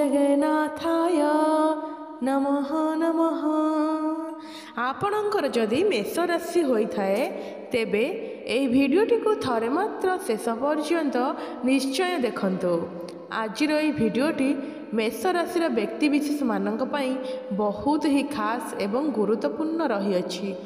जगन्नाथाय नमः नमः। आपणकर जदि मेष राशि होइथाए तेबे एही भिडियोटी को थरे मात्र शेष पर्यंत निश्चय देखंतु। आजिर एही भिडियोटी मेष राशि व्यक्तिविशेष मानक पई बहुत ही खास एवं गुरुत्वपूर्ण रही अछि।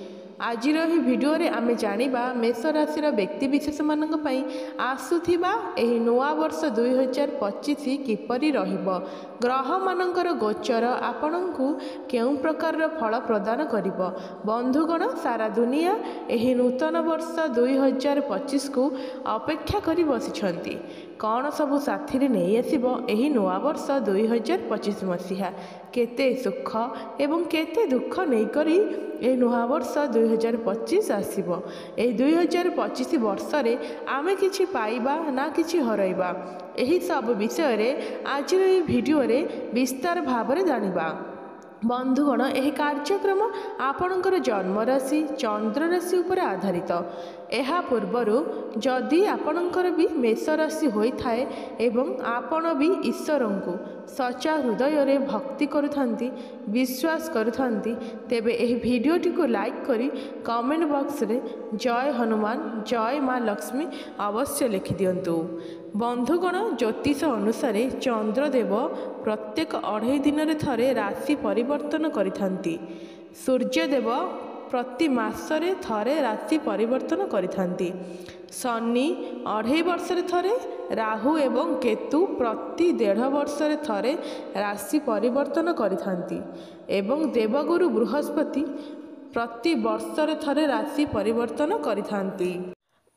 आजिर एही भिडियो रे आमे जानिबा मेष राशि व्यक्तिविशेष मानक पई आसुथिबा एही नवा वर्ष 2025 किपरि रहिबो, ग्रह मानकर गोचर आपणଙ୍କୁ केउं प्रकार फल प्रदान करिबो। बंधुगण, सारा दुनिया एही नूतन वर्ष 2025 को अपेक्षा करि बसिछंती। कौन सबु साथी रे नहीं आसिबो एही नवा वर्ष 2025 मसीहा, केते सुख एवं केते दुख नहीं करी ए नवा वर्ष 2025 आसिबो। ए 2025 वर्ष रे आमे किछि पाइबा ना किछि हराइबा, एही सब विषय रे आज ए भिडियो रे विस्तार भाव रे जानिबा। बंधुगण, यह कार्यक्रम आपणकर जन्म राशि चंद्र राशि उपर आधारित। एहा पूर्वरु जदि आपणकर भी मेष राशि होइथाए एवं आपण भी ईश्वर को सच्चा हृदय रे भक्ति करुथांती, विश्वास करुथांती, तेबे एही भिडियोटी को लाइक करी कमेंट बॉक्स रे जय हनुमान जय माँ लक्ष्मी अवश्य लिखि दियंतु। बंधुगण, ज्योतिष अनुसार चंद्रदेव प्रत्येक 2.5 दिन रे थरे राशि परिवर्तन करिथांती। सूर्यदेव प्रति मासरे थरे राशि परिवर्तन करिथांती। शनि 2.5 वर्ष रे थरे, राहु एवं केतु प्रति 1.5 वर्ष रे थरे राशि परिवर्तन करिथांती एवं देवगुरु बृहस्पति प्रति वर्ष रे थरे राशि परिवर्तन करिथांती।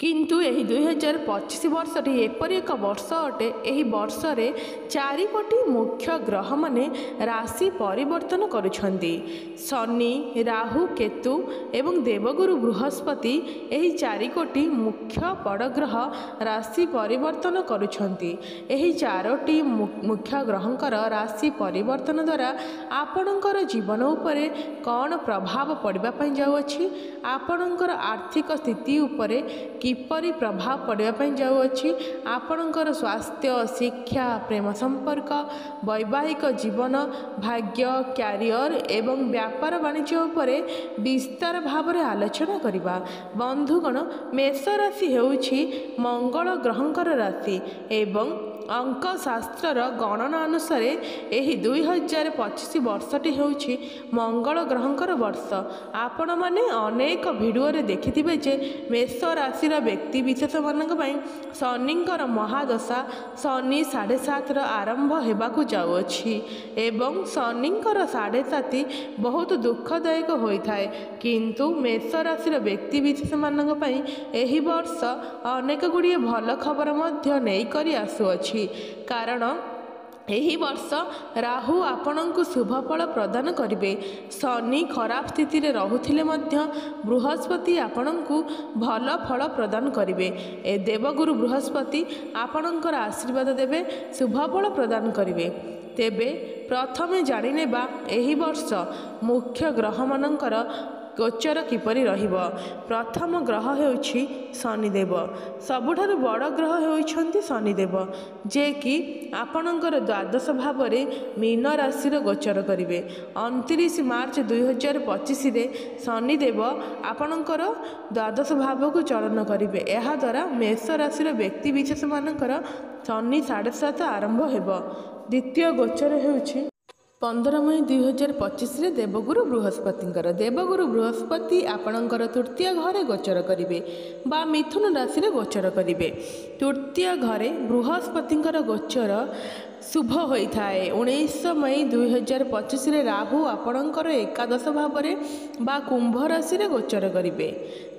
किंतु एही 2025 वर्षटी एपरि एक वर्ष अटे, एही वर्ष रे 4 मुख्य ग्रह माने राशि परिवर्तन करुछंती। शनि, राहु, केतु एवं देवगुरु बृहस्पति एही 4 मुख्य बड़ ग्रह राशि परिवर्तन करुछंती। एही 4 मुख्य ग्रहंकर राशि परिवर्तन द्वारा आपणकर जीवन उपरे कौन प्रभाव पड़िबा पई जाउअछि, आपणकर आर्थिक स्थिति उपरे किपरि प्रभाव पड़ापी जाऊँगी, आपणकर स्वास्थ्य, शिक्षा, प्रेम संपर्क, वैवाहिक जीवन, भाग्य, क्यारियर एवं व्यापार वाणिज्य उपरे विस्तार भाव में आलोचना करवा। बंधुगण, मेष राशि हेउछि मंगल ग्रहंकर राशि एवं अंक शास्त्र गणना अनुसार एही 2025 वर्षटी हेउछि मंगल ग्रहंकर वर्ष। आपण माने अनेक भिडियो रे देखिथिबे जे मेष राशि व्यक्ति विशेष मानक पई शनिंकर महादशा शनि 7.5 आरंभ हेबाकू जाउअछि एवं शनिंकर 7.5 बहुत दुखदायक होइथाए। किंतु मेष राशि व्यक्ति विशेष मानक पई एही वर्ष अनेक गुड़िए भल खबर मध्य नहीं करी आसुअछि। कारण एही वर्ष राहु आपणଙ୍କୁ शुभ फल प्रदान करिवे। शनि खराब स्थिति रे रहुथिले मध्य बृहस्पति आपणଙ୍କୁ भल फल प्रदान करिवे। ए देवगुरु बृहस्पति आपणଙ୍କର आशीर्वाद देवे, शुभ फल प्रदान करिवे। तेबे प्रथमे जानिनेबा एही वर्ष मुख्य ग्रह मानकर गोचर किपरि रहिबो। प्रथम ग्रह हेउछि शनिदेव। सबुठारु बड़ ग्रह हेउछन्ति शनिदेव, जे कि आपणकर द्वादश भाव में मीन राशि गोचर करिवे। 29 मार्च 2025 रे शनिदेव आपणकर द्वादश भाव को चलन करिवे। एहा द्वारा मेष राशि व्यक्ति विशेष मानकर शनि 7.5 आरंभ हेबो। द्वितीय गोचर हेउछि 15 मई 2025 रे देवगुरु बृहस्पतिंकर। देवगुरु बृहस्पति आपणकर तृतीय घरे गोचर करिवे बा मिथुन राशि रे गोचर करिवे। तृतीय घरे बृहस्पतिंकर गोचर शुभ होइथाए। 19 मई 2025 रे राहु आपणकर एकादश भाव रे बा कुंभ राशि रे गोचर करिवे।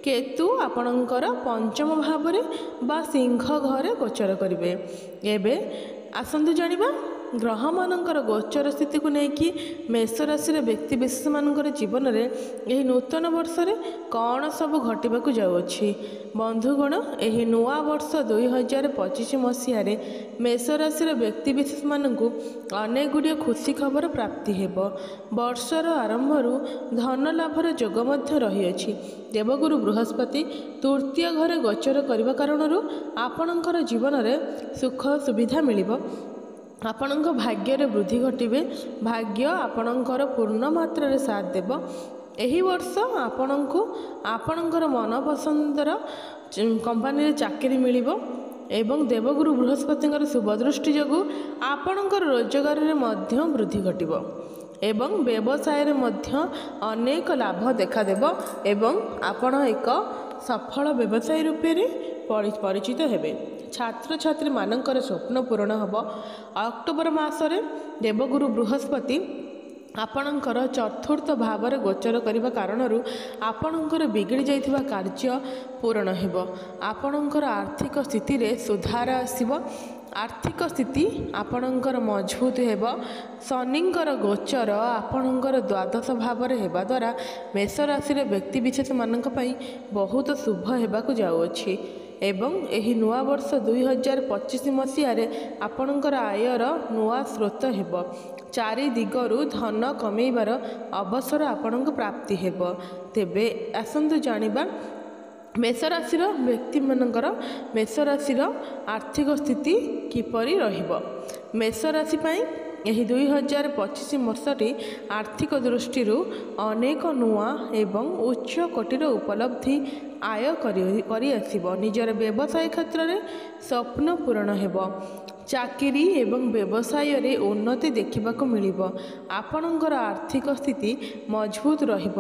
केतु आपणकर पंचम भाव रे बा सिंह घरे गोचर करिवे। एबे आसंतु जानिबा ग्रह मानकर गोचर स्थिति को लेकिन मेष राशि व्यक्ति विशेष मानकर जीवन में यह नूतन वर्ष रे कौन सब घटवाक जाऊँगी। बंधुगण, यह नुआ वर्ष 2025 मसीह मेष राशि व्यक्ति विशेष मानक अनेक गुड़िए खुशी खबर प्राप्ति हेब। वर्षर आरंभ धन लाभर जोग रही। देवगुरु बृहस्पति तृतीय घरे गोचर करने कारण आपणकर जीवन में सुख सुविधा मिलिब। ଆପଣଙ୍କ ଭାଗ୍ୟରେ ବୃଦ୍ଧି ଘଟିବେ। ଭାଗ୍ୟ ଆପଣଙ୍କର ପୂର୍ଣ୍ଣ ମାତ୍ରାରେ ସାଥ ଦେବ। ଏହି ବର୍ଷ ଆପଣଙ୍କୁ ଆପଣଙ୍କର ମନପସନ୍ଦର କମ୍ପାନୀରେ ଚାକିରି ମିଳିବ ଏବଂ ଦେବଗୁରୁ ବୃହସ୍ପତିଙ୍କର ଶୁଭ ଦୃଷ୍ଟି ଯୋଗୁଁ ଆପଣଙ୍କର ରୋଜଗାରରେ ମଧ୍ୟ ବୃଦ୍ଧି ଘଟିବ ଏବଂ ବ୍ୟବସାୟରେ ମଧ୍ୟ ଅନେକ ଲାଭ ଦେଖାଦେବ ଏବଂ ଆପଣ ଏକ ସଫଳ ବ୍ୟବସାୟୀ ରୂପରେ ପରିଚିତ ହେବେ। ଛାତ୍ରଛାତ୍ରୀମାନଙ୍କର ସ୍ୱପ୍ନ ପୂରଣ ହେବ। ଅକ୍ଟୋବର ମାସରେ ଦେବଗୁରୁ ବୃହସ୍ପତି ଆପଣଙ୍କର ଚତୁର୍ଥ ଭାବରେ ଗୋଚର କରିବା କାରଣରୁ ଆପଣଙ୍କର ବିଗିଡ଼ି ଯାଇଥିବା କାର୍ଯ୍ୟ ପୂରଣ ହେବ। ଆପଣଙ୍କର ଆର୍ଥିକ ସ୍ଥିତିରେ ସୁଧାର ଆସିବ। ଆର୍ଥିକ ସ୍ଥିତି ଆପଣଙ୍କର ମଜବୁତ ହେବ। ଶନିଙ୍କର ଗୋଚର ଆପଣଙ୍କର ଦ୍ୱାଦଶ ଭାବରେ ହେବା ଦ୍ୱାରା ମେଷ ରାଶିର ବ୍ୟକ୍ତିବିଶେଷମାନଙ୍କ ପାଇଁ ବହୁତ ଶୁଭ ହେବାକୁ ଯାଉଅଛି ଏବଂ ଏହି ନୂଆବର୍ଷ 2025 ମସିହାରେ ଆପଣଙ୍କର ଆୟର ନୂଆ ସ୍ରୋତ ହେବ। ଚାରି ଦିଗରୁ ଧନ କମେଇବାର ଅବସର ଆପଣଙ୍କୁ ପ୍ରାପ୍ତି ହେବ। ତେବେ ଆସନ୍ତୁ ଜାଣିବା ମେଷ ରାଶିର ବ୍ୟକ୍ତିମାନଙ୍କର ମେଷ ରାଶିର ଆର୍ଥିକ ସ୍ଥିତି କିପରି ରହିବ। ମେଷ ରାଶି ପାଇଁ ଏହି 2025 ବର୍ଷଟି ଆର୍ଥିକ ଦୃଷ୍ଟିରୁ ଅନେକ ନୂଆ ଏବଂ ଉଚ୍ଚ କୋଟିର ଉପଲବ୍ଧି ଆୟ କରି ଆସିବ। ନିଜର ବ୍ୟବସାୟ କ୍ଷେତ୍ରରେ ସ୍ୱପ୍ନ ପୂରଣ ହେବ। ଚାକିରି ଏବଂ ବ୍ୟବସାୟରେ ଉନ୍ନତି ଦେଖିବାକୁ ମିଳିବ। ଆପଣଙ୍କର ଆର୍ଥିକ ସ୍ଥିତି ମଜବୁତ ରହିବ।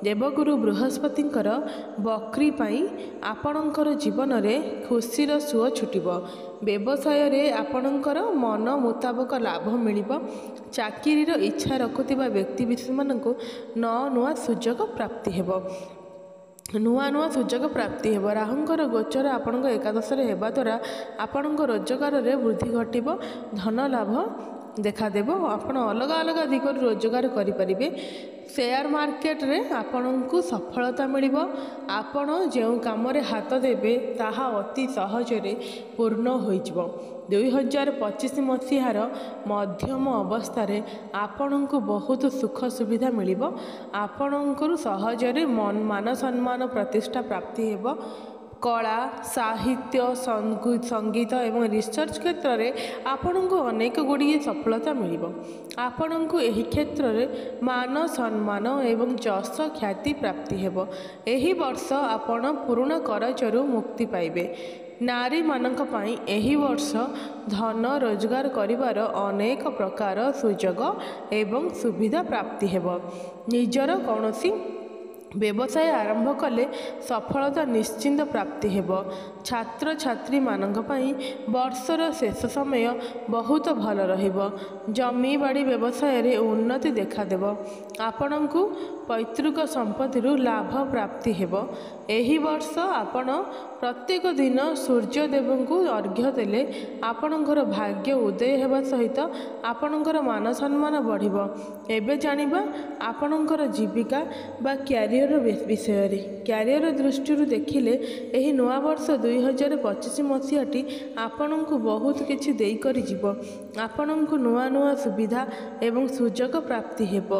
ଦେବଗୁରୁ ବୃହସ୍ପତିଙ୍କର ବକ୍ରି ପାଇଁ ଆପଣଙ୍କର ଜୀବନରେ ଖୁସିର ସୁଅ ଛୁଟିବ। ବ୍ୟବସାୟରେ ଆପଣଙ୍କର ମନ ମୁତାବକ ଲାଭ ମିଳିବ। ଚାକିରିର ଇଚ୍ଛା ରଖୁଥିବା ବ୍ୟକ୍ତିବିଶେଷମାନଙ୍କୁ ନୂଆ ସୁଯୋଗ ପ୍ରାପ୍ତି ହେବ। ରାହୁଙ୍କର ଗୋଚର ଆପଣଙ୍କ ଏକାଦଶରେ ହେବା ଦ୍ୱାରା ଆପଣଙ୍କ ରୋଜଗାରରେ ବୃଦ୍ଧି ଘଟିବ। ଧନ ଲାଭ ଦେଖାଦେବ। ଆପଣ ଅଲଗା ଅଲଗା ଦିଗରୁ ରୋଜଗାର କରିପାରିବେ। ସେୟାର ମାର୍କେଟରେ ଆପଣଙ୍କୁ ସଫଳତା ମିଳିବ। ଆପଣ ଯେଉଁ କାମରେ ହାତ ଦେବେ ତାହା ଅତି ସହଜରେ ପୂର୍ଣ୍ଣ ହୋଇଯିବ। 2025 ମସିହାର ମଧ୍ୟମ ଅବସ୍ଥାରେ ଆପଣଙ୍କୁ ବହୁତ ସୁଖ ସୁବିଧା ମିଳିବ। ଆପଣଙ୍କର ସହଜରେ ମାନ ସମ୍ମାନ ପ୍ରତିଷ୍ଠା ପ୍ରାପ୍ତି ହେବ। କଳା, ସାହିତ୍ୟ, ସଙ୍ଗୀତ ଏବଂ ରିସର୍ଚ୍ଚ କ୍ଷେତ୍ରରେ ଆପଣଙ୍କୁ ଅନେକ ଗୁଡ଼ିଏ ସଫଳତା ମିଳିବ। ଆପଣଙ୍କୁ ଏହି କ୍ଷେତ୍ରରେ ମାନ ସମ୍ମାନ ଏବଂ ଯଶ ଖ୍ୟାତି ପ୍ରାପ୍ତି ହେବ। ଏହି ବର୍ଷ ଆପଣ ପୁରୁଣା କରଜରୁ ମୁକ୍ତି ପାଇବେ। ନାରୀମାନଙ୍କ ପାଇଁ ଏହି ବର୍ଷ ଧନ ରୋଜଗାର କରିବାର ଅନେକ ପ୍ରକାର ସୁଯୋଗ ଏବଂ ସୁବିଧା ପ୍ରାପ୍ତି ହେବ। ନିଜର କୌଣସି ବ୍ୟବସାୟ ଆରମ୍ଭ କଲେ ସଫଳତା ନିଶ୍ଚିନ୍ତ ପ୍ରାପ୍ତି ହେବ। ଛାତ୍ରଛାତ୍ରୀମାନଙ୍କ ପାଇଁ ବର୍ଷର ଶେଷ ସମୟ ବହୁତ ଭଲ ରହିବ। ଜମିବାଡ଼ି ବ୍ୟବସାୟରେ ଉନ୍ନତି ଦେଖାଦେବ। ଆପଣଙ୍କୁ ପୈତୃକ ସମ୍ପତ୍ତିରୁ ଲାଭ ପ୍ରାପ୍ତି ହେବ। ଏହି ବର୍ଷ ଆପଣ ପ୍ରତ୍ୟେକ ଦିନ ସୂର୍ଯ୍ୟଦେବଙ୍କୁ ଅର୍ଘ୍ୟ ଦେଲେ ଆପଣଙ୍କର ଭାଗ୍ୟ ଉଦୟ ହେବା ସହିତ ଆପଣଙ୍କର ମାନ ସମ୍ମାନ ବଢ଼ିବ। ଏବେ ଜାଣିବା ଆପଣଙ୍କର ଜୀବିକା ବା କ୍ୟାରିୟର ବିଷୟରେ। କ୍ୟାରିୟର ଦୃଷ୍ଟିରୁ ଦେଖିଲେ ଏହି ନୂଆବର୍ଷ 2025 ମସିହାଟି ଆପଣଙ୍କୁ ବହୁତ କିଛି ଦେଇକରି ଯିବ। ଆପଣଙ୍କୁ ନୂଆ ନୂଆ ସୁବିଧା ଏବଂ ସୁଯୋଗ ପ୍ରାପ୍ତି ହେବ।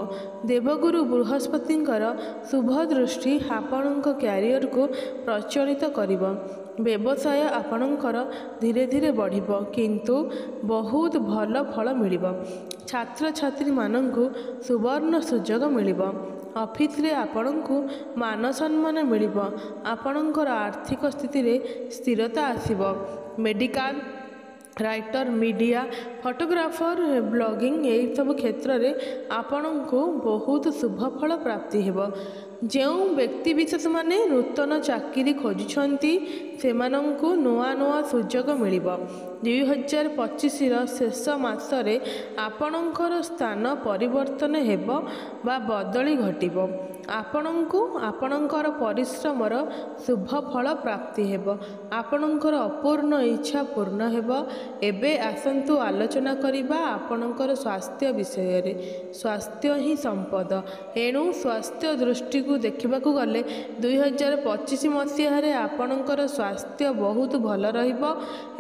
ଦେବଗୁରୁ ବୃହସ୍ପତିଙ୍କର ଶୁଭ ଦୃଷ୍ଟି ଆପଣଙ୍କ କ୍ୟାରିୟରକୁ ପ୍ରଚଳିତ କରିବ। ବ୍ୟବସାୟ ଆପଣଙ୍କର ଧୀରେ ଧୀରେ ବଢ଼ିବ କିନ୍ତୁ ବହୁତ ଭଲ ଫଳ ମିଳିବ। ଛାତ୍ରଛାତ୍ରୀମାନଙ୍କୁ ସୁବର୍ଣ୍ଣ ସୁଯୋଗ ମିଳିବ। ଅଫିସରେ ଆପଣଙ୍କୁ ମାନ ସମ୍ମାନ ମିଳିବ। ଆପଣଙ୍କର ଆର୍ଥିକ ସ୍ଥିତିରେ ସ୍ଥିରତା ଆସିବ। Medical, writer, media, photographer, blogging ଏହିସବୁ କ୍ଷେତ୍ରରେ ଆପଣଙ୍କୁ ବହୁତ ଶୁଭ ଫଳ ପ୍ରାପ୍ତି ହେବ। ଯେଉଁ ବ୍ୟକ୍ତିବିଶେଷମାନେ ନୂତନ ଚାକିରି ଖୋଜୁଛନ୍ତି ସେମାନଙ୍କୁ ନୂଆ ନୂଆ ସୁଯୋଗ ମିଳିବ। 2025ର ଶେଷ ମାସରେ ଆପଣଙ୍କର ସ୍ଥାନ ପରିବର୍ତ୍ତନ ହେବ ବା ବଦଳି ଘଟିବ। ଆପଣଙ୍କୁ ଆପଣଙ୍କର ପରିଶ୍ରମର ଶୁଭ ଫଳ ପ୍ରାପ୍ତି ହେବ। ଆପଣଙ୍କର ଅପୂର୍ଣ୍ଣ ଇଚ୍ଛା ପୂର୍ଣ୍ଣ ହେବ। ଏବେ ଆସନ୍ତୁ ଆଲୋଚନା କରିବା ଆପଣଙ୍କର ସ୍ୱାସ୍ଥ୍ୟ ବିଷୟରେ। ସ୍ୱାସ୍ଥ୍ୟ ହିଁ ସମ୍ପଦ। ଏଣୁ ସ୍ୱାସ୍ଥ୍ୟ ଦୃଷ୍ଟିକୁ ଦେଖିବାକୁ ଗଲେ 2025 ମସିହାରେ ଆପଣଙ୍କର ସ୍ୱାସ୍ଥ୍ୟ ବହୁତ ଭଲ ରହିବ।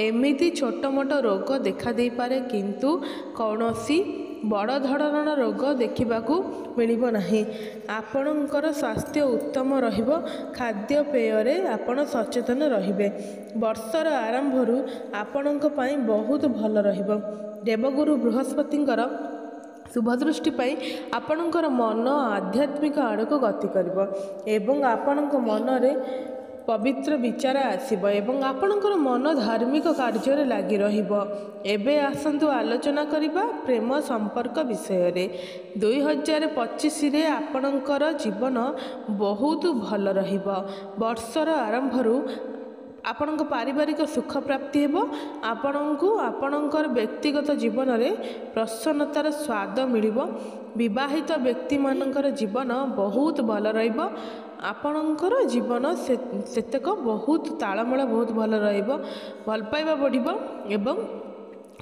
ଏମିତି ଛୋଟ ମୋଟ ରୋଗ ଦେଖାଦେଇପାରେ କିନ୍ତୁ କୌଣସି ବଡ଼ ଧରଣର ରୋଗ ଦେଖିବାକୁ ମିଳିବ ନାହିଁ। ଆପଣଙ୍କର ସ୍ୱାସ୍ଥ୍ୟ ଉତ୍ତମ ରହିବ। ଖାଦ୍ୟପେୟରେ ଆପଣ ସଚେତନ ରହିବେ। ବର୍ଷର ଆରମ୍ଭରୁ ଆପଣଙ୍କ ପାଇଁ ବହୁତ ଭଲ ରହିବ। ଦେବଗୁରୁ ବୃହସ୍ପତିଙ୍କର ଶୁଭଦୃଷ୍ଟି ପାଇଁ ଆପଣଙ୍କର ମନ ଆଧ୍ୟାତ୍ମିକ ଆଡ଼କୁ ଗତି କରିବ ଏବଂ ଆପଣଙ୍କ ମନରେ ପବିତ୍ର ବିଚାର ଆସିବ ଏବଂ ଆପଣଙ୍କର ମନ ଧାର୍ମିକ କାର୍ଯ୍ୟରେ ଲାଗି ରହିବ। ଏବେ ଆସନ୍ତୁ ଆଲୋଚନା କରିବା ପ୍ରେମ ସମ୍ପର୍କ ବିଷୟରେ। 2025ରେ ଆପଣଙ୍କର ଜୀବନ ବହୁତ ଭଲ ରହିବ। ବର୍ଷର ଆରମ୍ଭରୁ ଆପଣଙ୍କ ପାରିବାରିକ ସୁଖ ପ୍ରାପ୍ତି ହେବ। ଆପଣଙ୍କୁ ଆପଣଙ୍କର ବ୍ୟକ୍ତିଗତ ଜୀବନରେ ପ୍ରସନ୍ନତାର ସ୍ୱାଦ ମିଳିବ। ବିବାହିତ ବ୍ୟକ୍ତିମାନଙ୍କର ଜୀବନ ବହୁତ ଭଲ ରହିବ। ଆପଣଙ୍କର ଜୀବନ ସେତକ ବହୁତ ତାଳମେଳ ବହୁତ ଭଲ ରହିବ। ଭଲ ପାଇବା ବଢ଼ିବ ଏବଂ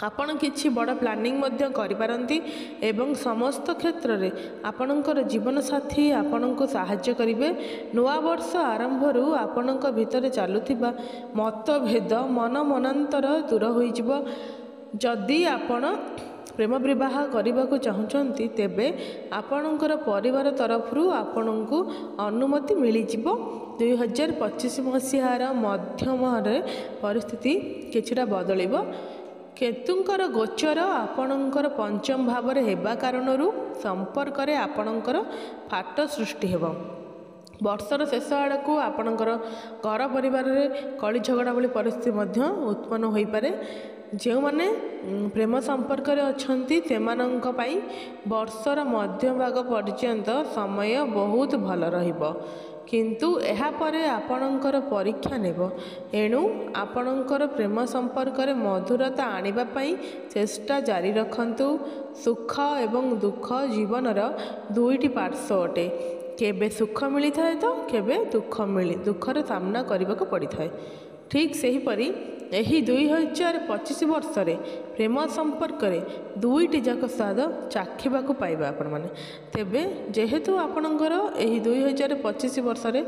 ଆପଣ କିଛି ବଡ଼ ପ୍ଲାନିଂ ମଧ୍ୟ କରିପାରନ୍ତି ଏବଂ ସମସ୍ତ କ୍ଷେତ୍ରରେ ଆପଣଙ୍କର ଜୀବନସାଥୀ ଆପଣଙ୍କୁ ସାହାଯ୍ୟ କରିବେ। ନୂଆବର୍ଷ ଆରମ୍ଭରୁ ଆପଣଙ୍କ ଭିତରେ ଚାଲୁଥିବା ମତଭେଦ ମନାନ୍ତର ଦୂର ହୋଇଯିବ। ଯଦି ଆପଣ ପ୍ରେମ ବିବାହ କରିବାକୁ ଚାହୁଁଛନ୍ତି ତେବେ ଆପଣଙ୍କର ପରିବାର ତରଫରୁ ଆପଣଙ୍କୁ ଅନୁମତି ମିଳିଯିବ। 2025 ମସିହାର ମଧ୍ୟମରେ ପରିସ୍ଥିତି କିଛିଟା ବଦଳିବ। କେତୁଙ୍କର ଗୋଚର ଆପଣଙ୍କର ପଞ୍ଚମ ଭାବରେ ହେବା କାରଣରୁ ସମ୍ପର୍କରେ ଆପଣଙ୍କର ଫାଟ ସୃଷ୍ଟି ହେବ। ବର୍ଷର ଶେଷ ଆଡ଼କୁ ଆପଣଙ୍କର ଘର ପରିବାରରେ କଳି ଝଗଡ଼ା ଭଳି ପରିସ୍ଥିତି ମଧ୍ୟ ଉତ୍ପନ୍ନ ହୋଇପାରେ। ଯେଉଁମାନେ ପ୍ରେମ ସମ୍ପର୍କରେ ଅଛନ୍ତି ସେମାନଙ୍କ ପାଇଁ ବର୍ଷର ମଧ୍ୟଭାଗ ପର୍ଯ୍ୟନ୍ତ ସମୟ ବହୁତ ଭଲ ରହିବ, କିନ୍ତୁ ଏହାପରେ ଆପଣଙ୍କର ପରୀକ୍ଷା ନେବ। ଏଣୁ ଆପଣଙ୍କର ପ୍ରେମ ସମ୍ପର୍କରେ ମଧୁରତା ଆଣିବା ପାଇଁ ଚେଷ୍ଟା ଜାରି ରଖନ୍ତୁ। ସୁଖ ଏବଂ ଦୁଃଖ ଜୀବନର ଦୁଇଟି ପାର୍ଶ୍ୱ ଅଟେ। କେବେ ସୁଖ ମିଳିଥାଏ ତ କେବେ ଦୁଃଖର ସାମ୍ନା କରିବାକୁ ପଡ଼ିଥାଏ। ଠିକ୍ ସେହିପରି ଏହି 2025 ବର୍ଷରେ ପ୍ରେମ ସମ୍ପର୍କରେ ଦୁଇଟି ଯାକ ସ୍ୱାଦ ଚାଖିବାକୁ ପାଇବା ଆପଣମାନେ। ତେବେ ଯେହେତୁ ଆପଣଙ୍କର ଏହି 2025 ବର୍ଷରେ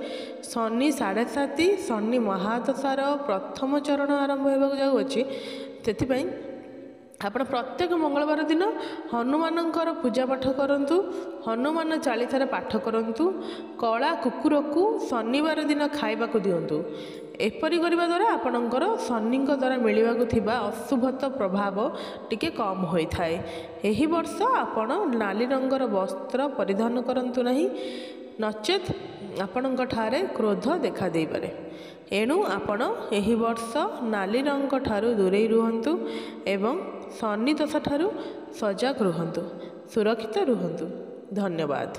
ଶନି 7.5 ଶନି ମହାଦଶାର ପ୍ରଥମ ଚରଣ ଆରମ୍ଭ ହେବାକୁ ଯାଉଅଛି, ସେଥିପାଇଁ ଆପଣ ପ୍ରତ୍ୟେକ ମଙ୍ଗଳବାର ଦିନ ହନୁମାନଙ୍କର ପୂଜା ପାଠ କରନ୍ତୁ। ହନୁମାନ ଚାଳିଶାର ପାଠ କରନ୍ତୁ। କଳା କୁକୁରକୁ ଶନିବାର ଦିନ ଖାଇବାକୁ ଦିଅନ୍ତୁ। ଏପରି କରିବା ଦ୍ୱାରା ଆପଣଙ୍କର ଶନିଙ୍କ ଦ୍ୱାରା ମିଳିବାକୁ ଥିବା ଅଶୁଭତ୍ୱ ପ୍ରଭାବ ଟିକେ କମ୍ ହୋଇଥାଏ। ଏହି ବର୍ଷ ଆପଣ ନାଲି ରଙ୍ଗର ବସ୍ତ୍ର ପରିଧାନ କରନ୍ତୁ ନାହିଁ, ନଚେତ୍ ଆପଣଙ୍କ ଠାରେ କ୍ରୋଧ ଦେଖାଦେଇପାରେ। ଏଣୁ ଆପଣ ଏହି ବର୍ଷ ନାଲି ରଙ୍ଗ ଠାରୁ ଦୂରେଇ ରୁହନ୍ତୁ ଏବଂ ଶନି ଦଶା ଠାରୁ ସଜାଗ ରୁହନ୍ତୁ, ସୁରକ୍ଷିତ ରୁହନ୍ତୁ। ଧନ୍ୟବାଦ।